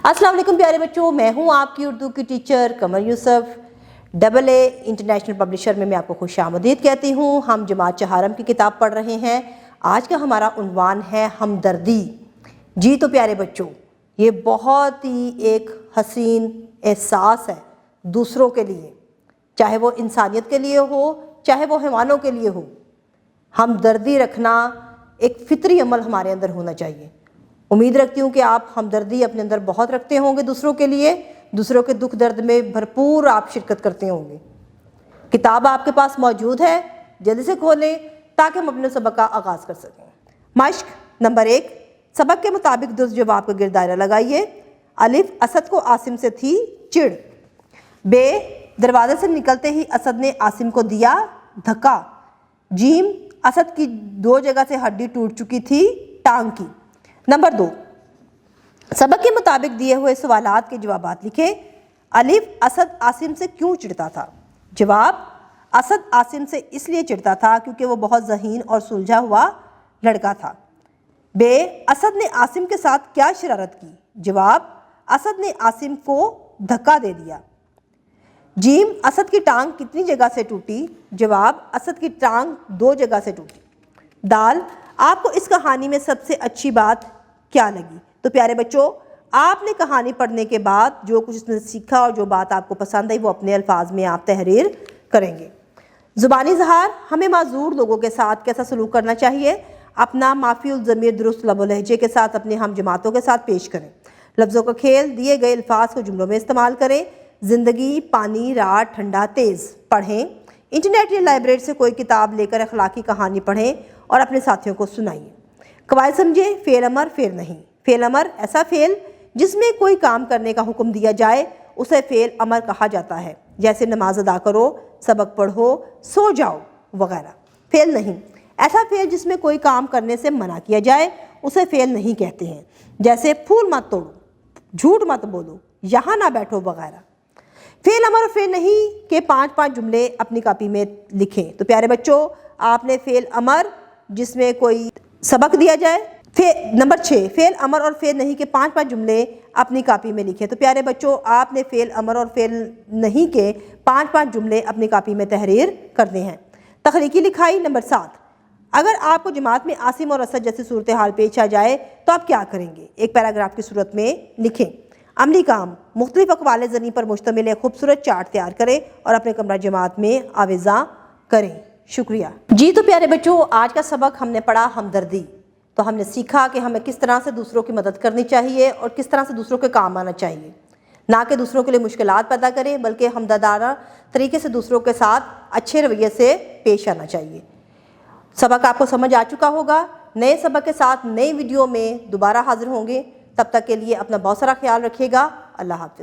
अस्सलाम वालेकुम प्यारे बच्चों, मैं हूं आपकी उर्दू की टीचर कमर यूसुफ। AA इंटरनेशनल पब्लिशर में मैं आपको खुशामदीद कहती हूं। हम जमात चहारम की किताब पढ़ रहे हैं। आज का हमारा उन्वान है हमदर्दी। जी तो प्यारे बच्चों, ये बहुत ही एक हसीन एहसास है दूसरों के लिए, चाहे वो इंसानियत के लिए हो, चाहे वो हैवानों के लिए हो। हमदर्दी रखना एक फितरी अमल हमारे अंदर होना चाहिए। उम्मीद रखती हूँ कि आप हमदर्दी अपने अंदर बहुत रखते होंगे दूसरों के लिए, दूसरों के दुख दर्द में भरपूर आप शिरकत करते होंगे। किताब आपके पास मौजूद है, जल्दी से खोलें ताकि हम अपने सबक का आगाज़ कर सकें। मश्क नंबर 1, सबक के मुताबिक दुरुस्त जवाब का गिरदायरा लगाइए। अलिफ, असद को आसिम से थी चिढ़। बे, दरवाजे से निकलते ही असद ने आसिम को दिया धक्का। जीम, असद की 2 जगह से हड्डी टूट चुकी थी टांग की। नंबर 2, सबक के मुताबिक दिए हुए सवालात के जवाबात लिखें। अलिफ, असद आसिम से क्यों चिढ़ता था? जवाब, असद आसिम से इसलिए चिढ़ता था क्योंकि वो बहुत ज़हीन और सुलझा हुआ लड़का था। बे, असद ने आसिम के साथ क्या शरारत की? जवाब, असद ने आसिम को धक्का दे दिया। जीम, असद की टांग कितनी जगह से टूटी? जवाब, असद की टांग 2 जगह से टूटी। दाल, आपको इस कहानी में सबसे अच्छी बात क्या लगी? तो प्यारे बच्चों, आपने कहानी पढ़ने के बाद जो कुछ इसमें सीखा और जो बात आपको पसंद आई वो अपने अल्फाज में आप तहरीर करेंगे। ज़ुबानी इज़हार, हमें माज़ूर लोगों के साथ कैसा सलूक करना चाहिए? अपना माफ़ीउल ज़मीर दुरुस्त लबो लहजे के साथ अपने हम जमातों के साथ पेश करें। लफ्ज़ों का खेल, दिए गए अल्फाज को जुमलों में इस्तेमाल करें। ज़िंदगी, पानी, रात, ठंडा, तेज़ पढ़ें। इंटरनेट या लाइब्रेरी से कोई किताब लेकर अखलाकी कहानी पढ़ें और अपने साथियों को सुनाइए। कवायद समझे। फ़ेल अमर, फ़ेल नहीं। फ़ेल अमर ऐसा फ़ेल जिसमें कोई काम करने का हुक्म दिया जाए उसे फ़ेल अमर कहा जाता है, जैसे नमाज अदा करो, सबक पढ़ो, सो जाओ वगैरह। फ़ेल नहीं ऐसा फ़ेल जिसमें कोई काम करने से मना किया जाए उसे फ़ेल नहीं कहते हैं, जैसे फूल मत तोड़ो, झूठ मत बोलो, यहाँ ना बैठो वगैरह। फ़ेल अमर और फ़ेल नहीं के 5-5 जुमले अपनी कॉपी में लिखें। तो प्यारे बच्चों, आपने फ़ेल अमर जिसमें कोई सबक दिया जाए। नंबर 6, फ़ेल अमर और फ़ेल नहीं के 5-5 जुमले अपनी कॉपी में लिखें। तो प्यारे बच्चों, आपने फ़ेल अमर और फ़ेल नहीं के 5-5 जुमले अपनी कॉपी में तहरीर करने हैं। तख्लीकी लिखाई नंबर 7, अगर आपको जमात में आसिम और असद जैसी सूरत हाल पेश आ जाए तो आप क्या करेंगे? एक पैराग्राफ की सूरत में लिखें। अमली काम, मुख्तलिफ अक़वाल ज़नी पर मुश्तमिल एक खूबसूरत चार्ट तैयार करें और अपने कमरा जमात में आवेज़ा करें। शुक्रिया। जी तो प्यारे बच्चों, आज का सबक हमने पढ़ा हमदर्दी। तो हमने सीखा कि हमें किस तरह से दूसरों की मदद करनी चाहिए और किस तरह से दूसरों के काम आना चाहिए, ना कि दूसरों के लिए मुश्किलात पैदा करें, बल्कि हमदर्दाना तरीके से दूसरों के साथ अच्छे रवैये से पेश आना चाहिए। सबक आपको समझ आ चुका होगा। नए सबक के साथ नई वीडियो में दोबारा हाजिर होंगे। तब तक के लिए अपना बहुत सारा ख्याल रखिएगा। अल्लाह हाफ़िज़।